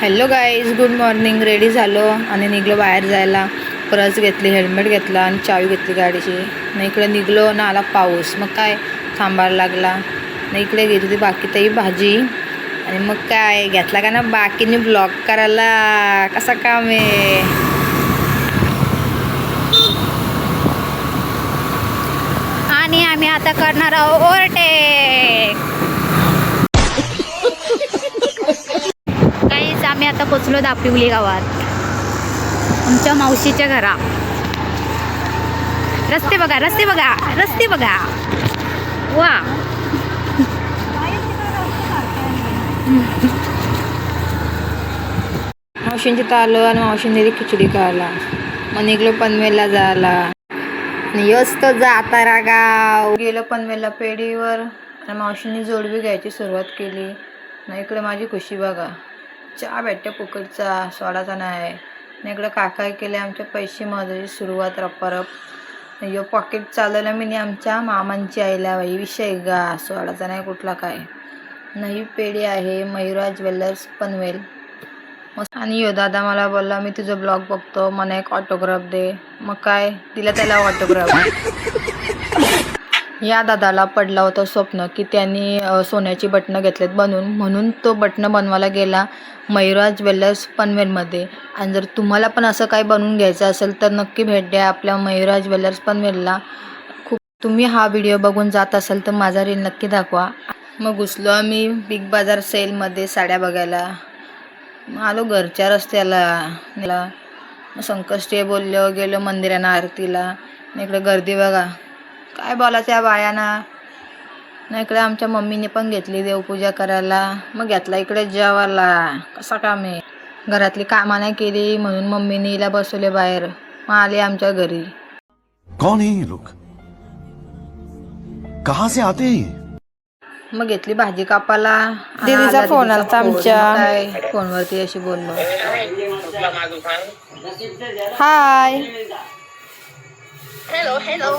Hello guys, good morning. Ready झालो आणि निघलो बाहेर जायला. परस घेतली, हेल्मेट घेतला आणि चावी घेतली गाडीची. मग इकडे निघलो ना, आला पाऊस. मग काय थांबायला लागला. मग इकडे घेतली ती बाकी ताई भाजी आणि मग काय घेतला का ना बाकीने ब्लॉग करायला. कसा काम आहे. आणि आम्ही आता करणार आहोत ओव्हरटेक. काहीच आम्ही आता पोचलो दापिवली गावात, आमच्या मावशीच्या घरा. रस्ते बघा, रस्ते बघा, रस्ते बघा. वा, मावशींची आलो आणि मावशीने खिचडी खायला. मग निघलो पनवेलला जायला. यस्त जातारा गाव गेलो पनवेलला पेढीवर आणि मावशींनी जोडवी घ्यायची सुरुवात केली. ना इकडे माझी खुशी बघा, चहा भेटते फुकटचा, सोडाचा नाही. इकडे काका केले आमचे पैसे मोजायची सुरुवात रप्पारप. यो पॉकेट चालवलं मी आमच्या मामांची आईला. बाई विषय गा, सोडाचा नाही कुठला काय नाही. पेढी आहे मयुराज ज्वेलर्स पनवेल. आणि यो दादा मला बोलला, मी तुझं ब्लॉग बघतो, मला एक ऑटोग्राफ दे. मग काय दिला त्याला ऑटोग्राफ. या दादाला पडला होता स्वप्न की त्यांनी सोन्याची बटणं घेतलेत बनवून, म्हणून तो बटणं बनवायला गेला मयुराज ज्वेलर्स पनवेलमध्ये. आणि जर तुम्हाला पण असं काही बनवून घ्यायचं असेल तर नक्की भेट द्या आपल्या मयुराज ज्वेलर्स पनवेलला. तुम्ही हा व्हिडिओ बघून जात असाल तर माझा रील नक्की दाखवा. मग घुसलो आम्ही बिग बाजार सेलमध्ये साड्या बघायला. आलो घरच्या रस्त्याला. संकष्टी बोललो, गेलो मंदिरानं आरतीला. इकडे गर्दी बघा, काय बोलायचं या बायाना. ना इकडे आमच्या मम्मीने पण घेतली देवपूजा करायला. मग घेतला इकडे जेवायला. कसा काम आहे. घरातली कामं नाही केली म्हणून मम्मीने हिला बसवले बाहेर. मग आले आमच्या घरी. कौन है ये लोग, कहाँ से आते हैं? मग घेतली भाजी कापाला. दीदीचा फोन आला आमच्या. फोनवरती अशी बोललो, हाय. Hello hello.